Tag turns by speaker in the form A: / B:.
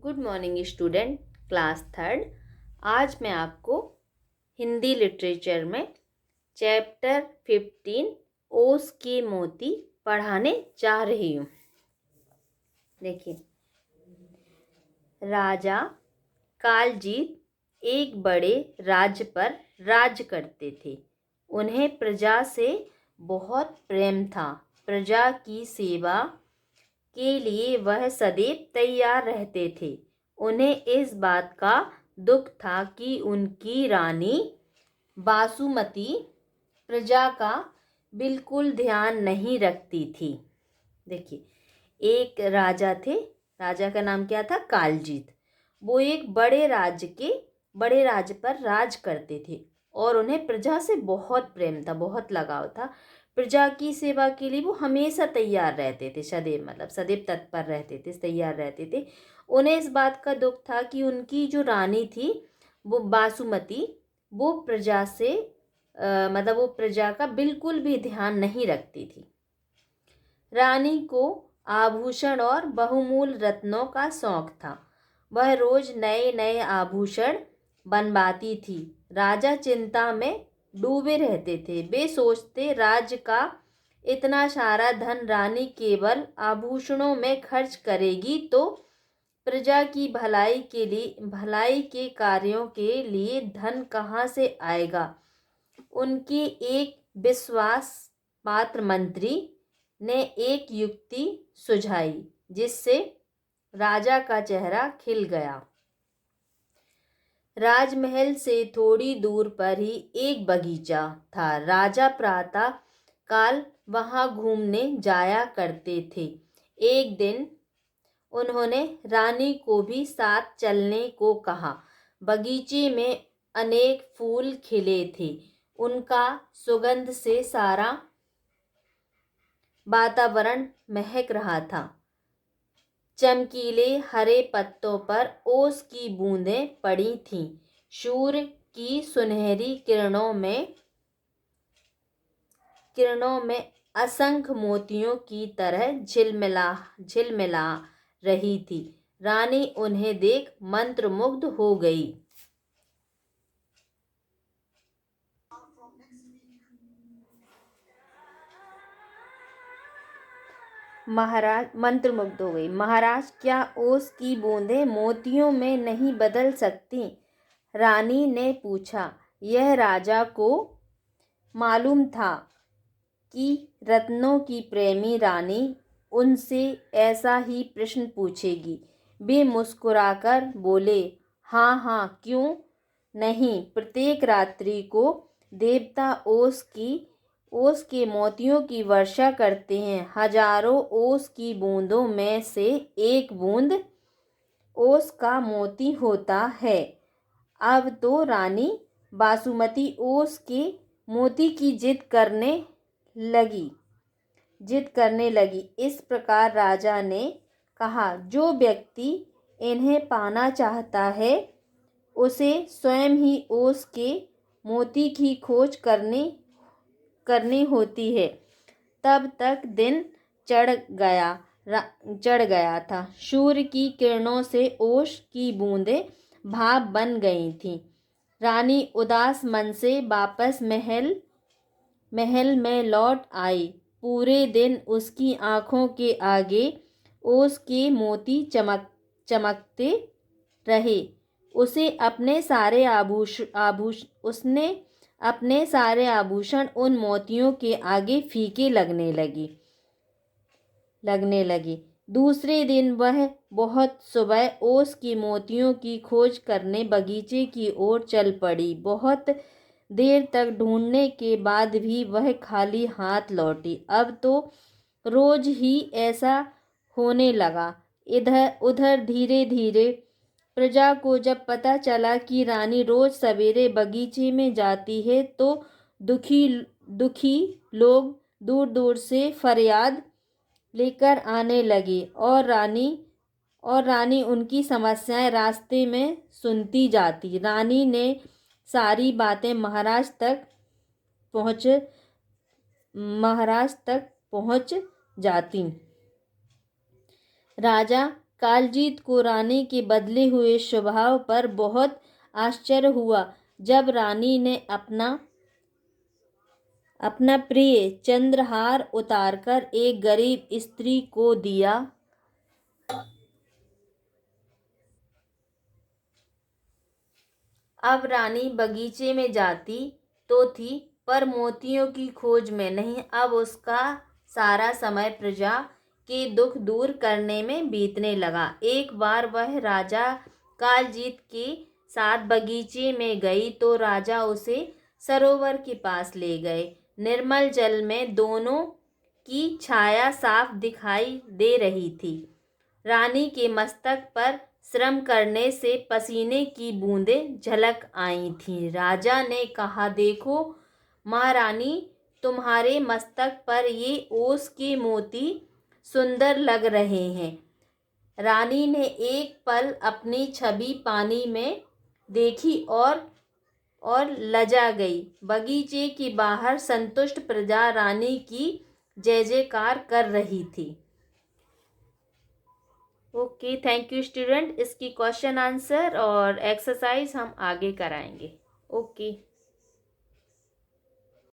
A: Good morning student, class third. आज मैं आपको हिंदी लिटरेचर में चैप्टर 15 ओस के मोती पढ़ाने जा रही हूँ। देखिए, राजा कालजीत एक बड़े राज्य पर राज करते थे। उन्हें प्रजा से बहुत प्रेम था। प्रजा की सेवा के लिए वह सदैव तैयार रहते थे। उन्हें इस बात का दुख था कि उनकी रानी बासुमती प्रजा का बिल्कुल ध्यान नहीं रखती थी। देखिए, एक राजा थे। राजा का नाम क्या था? कालजीत। वो एक बड़े राज्य पर राज करते थे और उन्हें प्रजा से बहुत प्रेम था, बहुत लगाव था। प्रजा की सेवा के लिए वो हमेशा तैयार रहते थे, सदैव मतलब सदैव तत्पर रहते थे, तैयार रहते थे। उन्हें इस बात का दुख था कि उनकी जो रानी थी वो बासुमती, वो प्रजा से मतलब वो प्रजा का बिल्कुल भी ध्यान नहीं रखती थी। रानी को आभूषण और बहुमूल्य रत्नों का शौक था। वह रोज नए नए आभूषण बनवाती थी। राजा चिंता में डूबे रहते थे। वे सोचते, राज्य का इतना सारा धन रानी केवल आभूषणों में खर्च करेगी तो प्रजा की भलाई के कार्यों के लिए धन कहाँ से आएगा। उनके एक विश्वास पात्र मंत्री ने एक युक्ति सुझाई, जिससे राजा का चेहरा खिल गया। राजमहल से थोड़ी दूर पर ही एक बगीचा था। राजा प्रातः काल वहां घूमने जाया करते थे। एक दिन उन्होंने रानी को भी साथ चलने को कहा। बगीचे में अनेक फूल खिले थे। उनका सुगंध से सारा वातावरण महक रहा था। चमकीले हरे पत्तों पर ओस की बूंदें पड़ी थीं। सूर्य की सुनहरी किरणों में असंख्य मोतियों की तरह झिलमिला रही थी। रानी उन्हें देख मंत्रमुग्ध हो गई। महाराज, क्या ओस की बूंदें मोतियों में नहीं बदल सकती? रानी ने पूछा। यह राजा को मालूम था कि रत्नों की प्रेमी रानी उनसे ऐसा ही प्रश्न पूछेगी। वे मुस्कुराकर बोले, हाँ हाँ, क्यों नहीं। प्रत्येक रात्रि को देवता ओस के मोतियों की वर्षा करते हैं। हजारों ओस की बूंदों में से एक बूंद ओस का मोती होता है। अब तो रानी बासुमती ओस के मोती की जिद करने लगी। इस प्रकार राजा ने कहा, जो व्यक्ति इन्हें पाना चाहता है उसे स्वयं ही ओस के मोती की खोज करनी होती है। तब तक दिन चढ़ गया था। सूर्य की किरणों से ओस की बूंदें भाप बन गई थीं। रानी उदास मन से वापस महल में लौट आई। पूरे दिन उसकी आंखों के आगे ओस के मोती चमकते रहे। उसने अपने सारे आभूषण उन मोतियों के आगे फीके लगने लगे। दूसरे दिन वह बहुत सुबह ओस के मोतियों की खोज करने बगीचे की ओर चल पड़ी। बहुत देर तक ढूंढने के बाद भी वह खाली हाथ लौटी। अब तो रोज ही ऐसा होने लगा। इधर उधर धीरे धीरे प्रजा को जब पता चला कि रानी रोज सवेरे बगीचे में जाती है तो दुखी लोग दूर दूर से फरियाद लेकर आने लगे और रानी उनकी समस्याएं रास्ते में सुनती जाती। रानी ने सारी बातें महाराज तक पहुंच जाती। राजा कालजीत को रानी के बदले हुए स्वभाव पर बहुत आश्चर्य हुआ। जब रानी ने अपना प्रिय चंद्रहार उतारकर एक गरीब स्त्री को दिया, अब रानी बगीचे में जाती तो थी, पर मोतियों की खोज में नहीं। अब उसका सारा समय प्रजा के दुख दूर करने में बीतने लगा। एक बार वह राजा कालजीत के साथ बगीचे में गई तो राजा उसे सरोवर के पास ले गए। निर्मल जल में दोनों की छाया साफ दिखाई दे रही थी। रानी के मस्तक पर श्रम करने से पसीने की बूंदें झलक आई थीं। राजा ने कहा, देखो महारानी, तुम्हारे मस्तक पर ये ओस के मोती सुंदर लग रहे हैं। रानी ने एक पल अपनी छवि पानी में देखी और लजा गई। बगीचे के बाहर संतुष्ट प्रजा रानी की जय जयकार कर रही थी। Okay, thank you student. इसकी क्वेश्चन आंसर और एक्सरसाइज हम आगे कराएंगे। ओके।